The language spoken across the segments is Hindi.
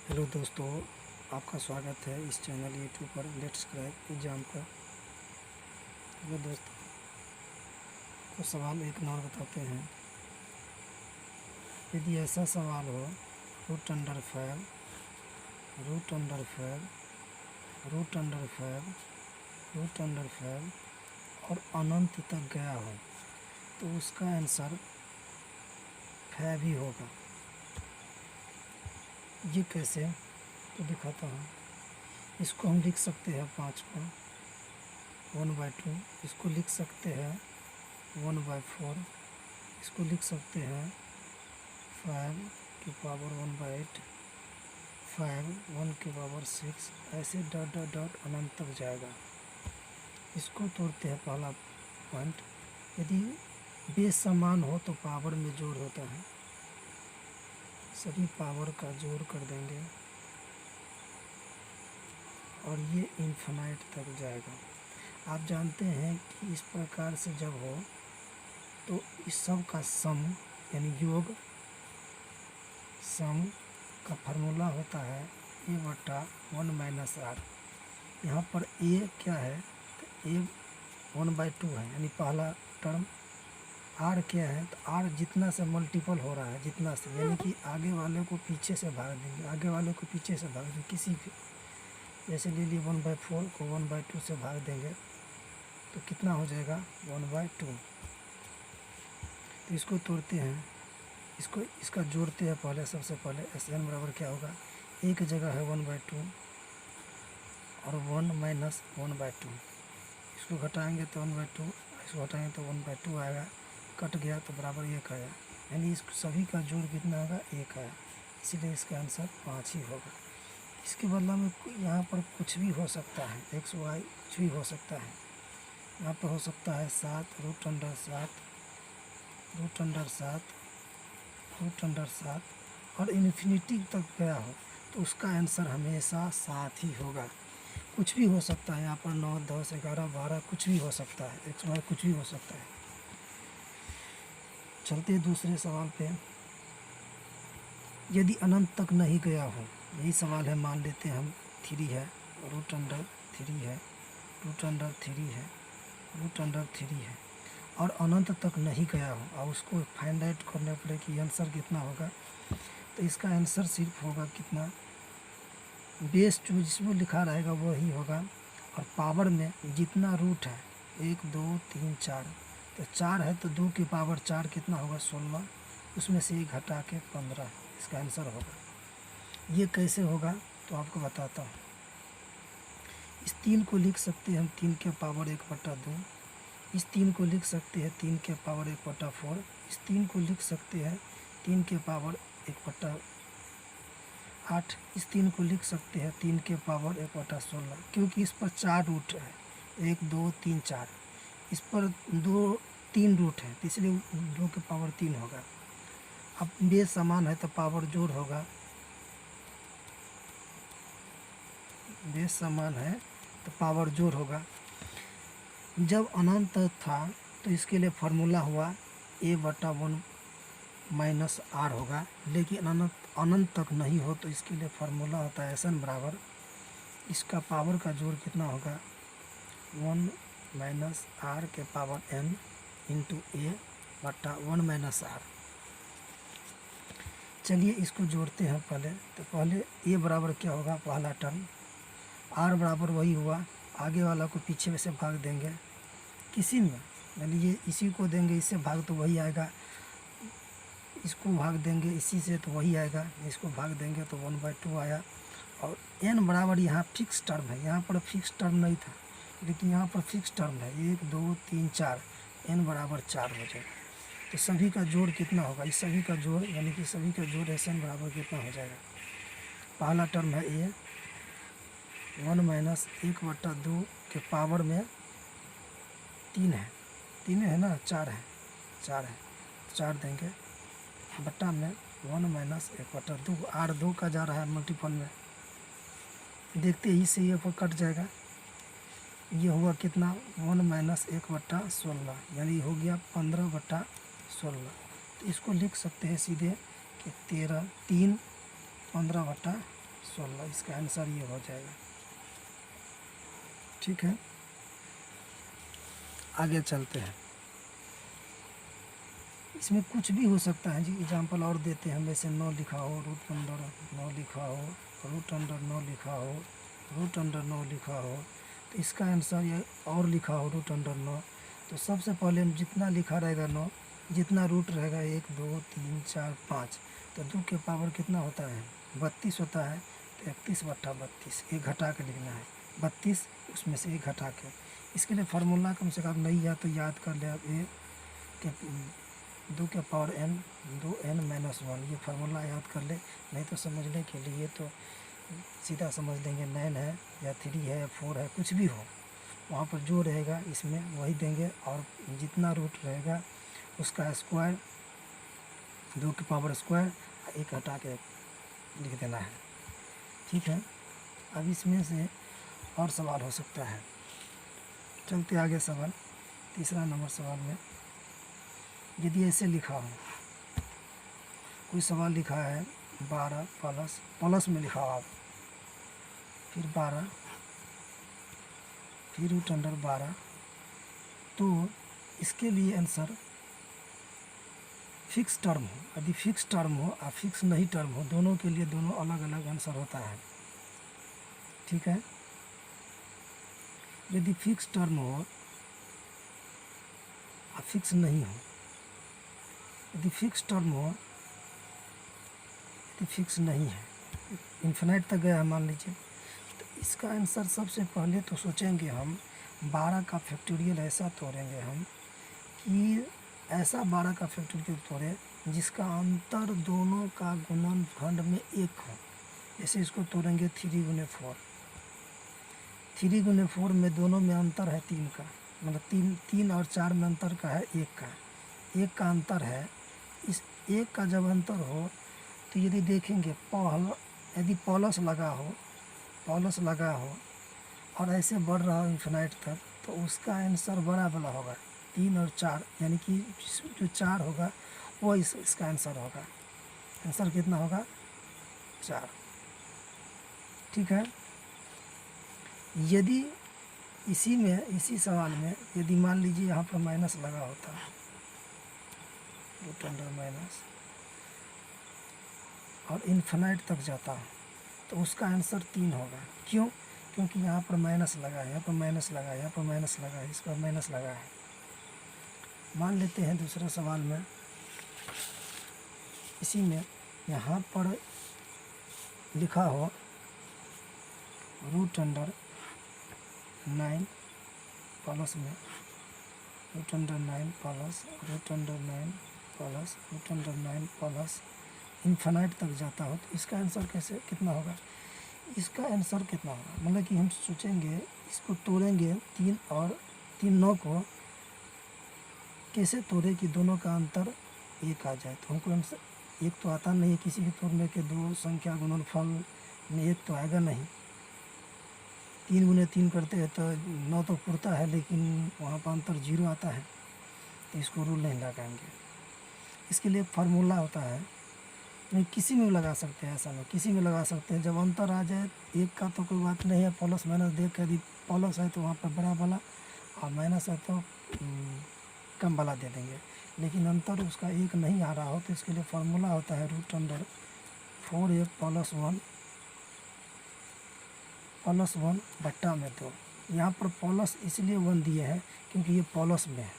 हेलो दोस्तों, आपका स्वागत है इस चैनल यूट्यूब पर लेट्स क्रैक एग्जाम का। हेलो दोस्तों, को सवाल एक नंबर बताते हैं। यदि ऐसा सवाल हो root under 5 root under 5 root under 5 root under 5 और अनंत तक गया हो तो उसका आंसर 5 ही होगा। ये कैसे, तो दिखाता हूँ। इसको हम लिख सकते हैं 5 को 1/2, इसको लिख सकते हैं 1/4, इसको लिख सकते हैं 5 की पावर 1/8, 5 1 की पावर 6, ऐसे डॉट डॉट डॉट अनंत तक जाएगा। इसको तोड़ते हैं। पहला पॉइंट, यदि बेस समान हो तो पावर में जोड़ होता है। सभी पावर का जोड़ कर देंगे और ये इन्फिनाइट तक जाएगा। आप जानते हैं कि इस प्रकार से जब हो तो इस सब का सम यानी योग, सम का फार्मूला होता है a/1 - r। यहाँ पर a क्या है, तो a 1/2 है यानी पहला टर्म। r क्या है, तो r जितना से मल्टीपल हो रहा है, जितना से, यानी कि आगे वाले को पीछे से भाग देंगे, आगे वाले को पीछे से भाग देंगे। किसी भी जैसे ले लिए 1/4 को 1/2 से भाग देंगे तो कितना हो जाएगा 1/2। तो इसको तोड़ते हैं, इसका जोड़ते हैं। पहले सबसे पहले SN बराबर क्या होगा, एक जगह है 1/2 और 1 - 1/2। इसको घटाएंगे तो 1/2, इसको घटाएंगे तो 1/2 आएगा, कट गया तो बराबर 1 आया, यानी इस सभी का जोड़ कितना होगा 1 आया। इसीलिए इसका आंसर 5 ही होगा। इसके बदला में यहाँ पर कुछ भी हो सकता है, x y कुछ भी हो सकता है। यहाँ पर हो सकता है 7 root under 7 root under 7 root under 7 और इन्फिनिटी तक गया हो तो उसका आंसर हमेशा 7 ही होगा। कुछ भी हो सकता है, यहाँ पर 9 10 11 12 कुछ भी हो सकता है, x y कुछ भी हो सकता है। चलते दूसरे सवाल पे। यदि अनंत तक नहीं गया हो, यही सवाल है, मान लेते हैं हम 3 है, रूट अंडर 3 है, रूट अंडर 3 है, रूट अंडर 3 है और अनंत तक नहीं गया हो और उसको फाइंड आउट करने पड़े कि आंसर कितना होगा। तो इसका आंसर सिर्फ होगा कितना, बेस जो जिसमें लिखा रहेगा वही होगा और पावर में जितना रूट है 1 2 3 4, तो 4 है तो 2 की पावर 4 कितना होगा 16, उसमें से 1 घटा के 15 इसका आंसर होगा। ये कैसे होगा तो आपको बताता हूँ। इस 3 को लिख सकते हैं हम 3 के पावर 1/2, इस 3 को लिख सकते हैं 3 के पावर 1/4, इस 3 को लिख सकते हैं 3 के पावर 1/8, इस 3 को लिख सकते हैं 3 के पावर 1/16, क्योंकि इस पर 4 रूट है 1 2 3 4, इस पर 3 रूट है तो इसलिए 2 के पावर 3 होगा। अब बेस समान है तो पावर जोड़ होगा, बेस समान है तो पावर जोड़ होगा। जब अनंत था तो इसके लिए फार्मूला हुआ a/1 - r होगा, लेकिन अनंत तक नहीं हो तो इसके लिए फार्मूला होता है SN बराबर, इसका पावर का जोड़ कितना होगा 1 - r के power n into a/1 - r। चलिए इसको जोड़ते हैं पहले। तो पहले a बराबर क्या होगा, पहला टर्म, r बराबर वही हुआ, आगे वाला को पीछे से भाग देंगे किसी में, यानी ये इसी को देंगे इससे भाग तो वही आएगा, इसको भाग देंगे इसी से तो वही आएगा, इसको भाग देंगे तो 1/2 आया। और n बराबर यहाँ फिक्स टर्म है, यहाँ पर फिक्स टर्म नहीं था लेकिन यहाँ पर फिक्स टर्म है 1 2 3 4, n बराबर 4 हो जाएगा। तो सभी का जोड़ कितना होगा, इस सभी का जोड़ यानी कि सभी का जोड़ SN बराबर कितना हो जाएगा। पहला टर्म है a 1 - 1/2 के पावर में 3 है, 3 है ना, 4 है, 4 देंगे बट्टा में 1 - 1/2, r 2 का जा रहा है मल्टीपल में, देखते ही से ये पर कट जाएगा। ये हुआ कितना 1 - 1/16, यानी हो गया 15/16। तो इसको लिख सकते हैं सीधे कि 3 15/16 16। इसका आंसर ये हो जाएगा। ठीक है, आगे चलते हैं। इसमें कुछ भी हो सकता है जी। एग्जाम्पल और देते हैं, वैसे 9 लिखा हो, रूट अंडर 9 लिखा हो, रूट अंडर 9 लिखा हो, रूट अंडर 9 लिखा हो, तो इसका आंसर ये और लिखा हो रूट अंडर 9। तो सबसे पहले हम जितना लिखा रहेगा 9, जितना रूट रहेगा 1 2 3 4 5, तो 2 के पावर कितना होता है 32 होता है। तो 31/32 एक घटा के लिखना है, 32 उसमें से एक घटा के। इसके लिए फार्मूला कम से कम नहीं याद तो याद कर ले आप, ए के 2 के पावर n 2n-1, ये फार्मूला याद कर ले। नहीं तो समझने के लिए तो सीधा समझ लेंगे 9 है या 3 है या 4 है, कुछ भी हो, वहाँ पर जो रहेगा इसमें वही देंगे, और जितना रूट रहेगा उसका स्क्वायर, 2 के पावर स्क्वायर, एक हटा के लिख देना है। ठीक है, अब इसमें से और सवाल हो सकता है। चलते आगे सवाल, तीसरा नंबर सवाल में यदि ऐसे लिखा हो, कोई सवाल लिखा है 12 प्लस में लिखा हो आप, फिर 12 फिर रूट अंडर 12, तो इसके लिए आंसर फिक्स टर्म हो। यदि फिक्स टर्म हो और फिक्स नहीं टर्म हो, दोनों के लिए दोनों अलग अलग आंसर होता है। ठीक है, यदि फिक्स टर्म हो और फिक्स नहीं हो, यदि फिक्स टर्म हो, यदि फिक्स नहीं है, इन्फिनाइट तक गया है मान लीजिए, तो इसका आंसर सबसे पहले तो सोचेंगे हम 12 का फैक्टोरियल ऐसा तोड़ेंगे हम कि ऐसा 12 का फैक्टोरियल तोड़े जिसका अंतर दोनों का गुणनखंड में 1 हो। जैसे इसको तोड़ेंगे 3 गुने 4, 3 गुने 4 में दोनों में अंतर है 3 का, मतलब 3 और 4 में अंतर का है 1 का अंतर है। इस 1 का जब अंतर हो तो यदि देखेंगे यदि प्लस लगा हो और ऐसे बढ़ रहा हो इन्फिनाइट तक, तो उसका आंसर बड़ा वाला होगा 3 और 4, यानी कि जो 4 होगा वो इसका आंसर होगा। आंसर कितना होगा 4। ठीक है, यदि इसी सवाल में यदि मान लीजिए यहाँ पर माइनस लगा होता, रूट अंडर माइनस, और इन्फिनाइट तक जाता तो उसका आंसर 3 होगा। क्यों? क्योंकि यहाँ पर माइनस लगा है, यहाँ पर माइनस लगा है, यहाँ पर माइनस लगा है, इस पर माइनस लगा है। मान लेते हैं दूसरे सवाल में, इसी में यहाँ पर लिखा हो रूट अंडर 9 प्लस में, root under 9 plus root under 9 plus root under 9 plus infinite तक जाता हो, तो इसका आंसर कैसे कितना होगा? इसका आंसर कितना होगा, मतलब कि हम सोचेंगे इसको तोड़ेंगे 3 और 3 9 को कैसे तोड़े कि दोनों का अंतर 1 आ जाए। तो हमको आंसर 1 तो आता नहीं है, किसी भी तोड़ने के 2 संख्या गुणनफल में 1 तो आएगा नहीं। 3 गुने 3 करते हैं तो 9 तो पुरता है, लेकिन वहाँ पर अंतर 0 आता है, तो इसको रूल नहीं लगाएंगे। इसके लिए फार्मूला होता है, नहीं किसी में लगा सकते हैं, ऐसा नहीं किसी में लगा सकते हैं। जब अंतर आ जाए 1 का तो कोई बात नहीं है, प्लस माइनस देख कर, यदि प्लस है तो वहाँ पर बड़ा वाला, और माइनस है तो कम वाला दे देंगे। लेकिन अंतर उसका 1 नहीं आ रहा हो तो इसके लिए फार्मूला होता है रूट अंडर 4a प्लस 1 बट्टा में 2। यहाँ पर प्लस इसलिए 1 दिए हैं क्योंकि ये प्लस में है,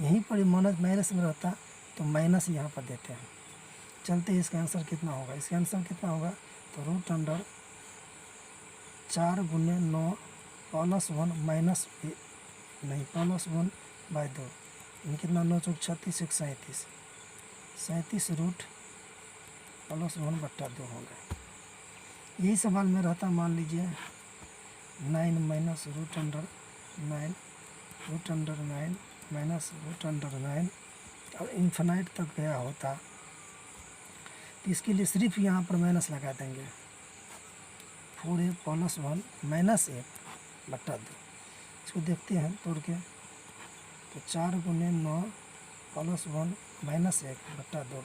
यहीं पर माइनस में रहता तो माइनस यहाँ पर देते हैं। चलते हैं, इसका आंसर कितना होगा? इसका आंसर कितना होगा? तो रूट अंडर 4 गुने 9 प्लस 1 माइनस नहीं प्लस 1 बाई 2, यानी कितना 9 चौक 36 1 37, 37 रूट प्लस 1 बट्टा 2 होगा। यही सवाल में रहता, मान लीजिए 9 minus root under 9 minus root under 9 और इन्फिनाइट तक गया होता, तो इसके लिए सिर्फ यहाँ पर माइनस लगा देंगे, 4a प्लस 1 माइनस 1 बट्टा 2। इसको देखते हैं तोड़ के, तो 4 गुने 9 प्लस 1 माइनस 1 बट्टा 2,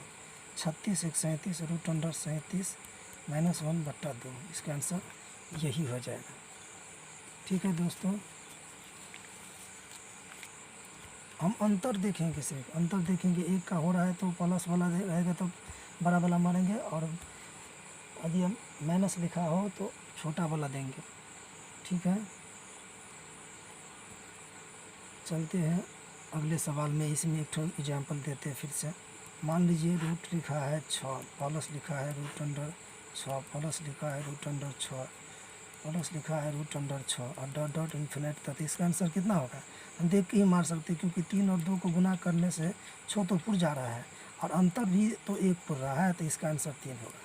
36 1 37 रूट अंडर 37 -1/2। इसका आंसर यही हो जाएगा। ठीक है दोस्तों, हम अंतर देखेंगे, सिर्फ अंतर देखेंगे। एक का हो रहा है तो प्लस वाला रहेगा तो बड़ा वाला मारेंगे, और यदि हम माइनस लिखा हो तो छोटा वाला देंगे। ठीक है, चलते हैं अगले सवाल में। इसमें एक एग्जाम्पल देते हैं फिर से। मान लीजिए रूट लिखा है 6, प्लस लिखा है √6, प्लस लिखा है √6, प्लस लिखा है √6 और डॉट डॉट इन्फिनिट तक। इसका आंसर कितना होगा? हम देख के ही मार सकते हैं, क्योंकि 3 और 2 को गुना करने से 6 तो पुर जा रहा है और अंतर भी तो 1 पुर रहा है, तो इसका आंसर 3 होगा।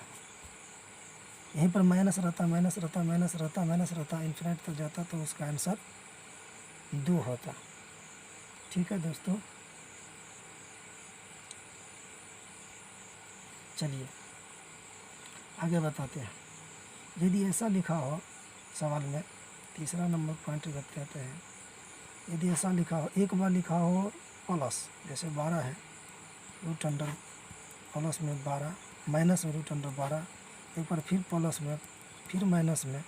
यहीं पर माइनस रहता, माइनस रहता, माइनस रहता, माइनस रहता, इन्फिनिट तक जाता, तो उसका आंसर 2 होता। ठीक है दोस्तों, चलिए आगे बताते हैं। यदि ऐसा लिखा हो सवाल में, तीसरा नंबर पॉइंट कहते हैं, यदि ऐसा लिखा हो, एक बार लिखा हो प्लस, जैसे 12 है, √अंडर प्लस में 12, माइनस में √12, एक बार फिर प्लस में, फिर माइनस में,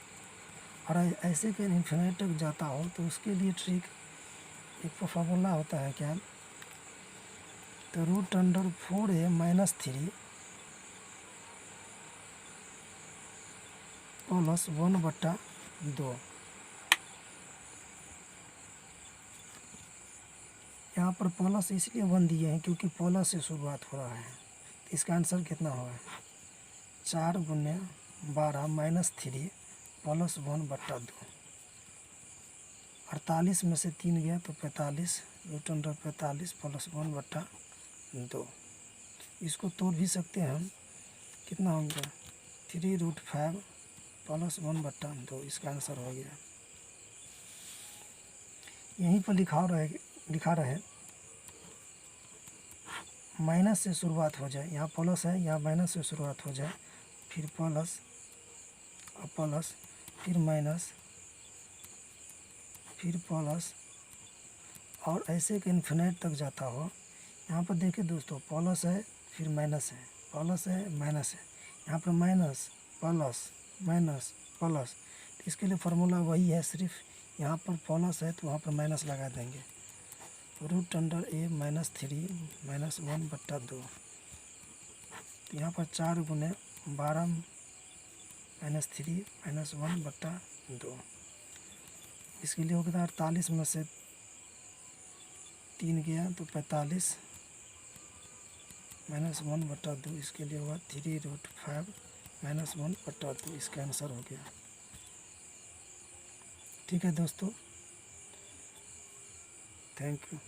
और ऐसे के इन्फिनिट तक जाता हो, तो उसके लिए ट्रिक, एक फॉर्मूला होता है क्या, तो √4a - 3 प्लस 1/2। यहाँ पर प्लस इसलिए 1 दिए हैं क्योंकि प्लस से शुरुआत हो रहा है। तो इसका आंसर कितना होगा? 4 × 12 - 3 प्लस 1/2। 48 में से 3 गया तो 45, √45 प्लस 1/2। इसको तोड़ भी सकते हैं हम, कितना होगा? 3√5 प्लस 1/2। इसका आंसर हो गया। यहीं पर लिखा रहे माइनस से शुरुआत हो जाए, यहाँ प्लस है, यहाँ माइनस से शुरुआत हो जाए, फिर प्लस, प्लस, फिर माइनस, फिर प्लस, और ऐसे के इन्फिनिट तक जाता हो। यहाँ पर देखिए दोस्तों, प्लस है, फिर माइनस है, प्लस है, माइनस है, यहाँ पर माइनस, प्लस, माइनस, प्लस। तो इसके लिए फार्मूला वही है, सिर्फ यहाँ पर प्लस है तो वहाँ पर माइनस लगा देंगे। √a - 3 - 1/2। तो यहाँ पर 4 × 12 - 3 - 1/2। इसके लिए होगा 48 में से 3 गया तो 45 - 1/2। इसके लिए हुआ 3√5 - 1/2। इसका आंसर हो गया। ठीक है दोस्तों, थैंक यू।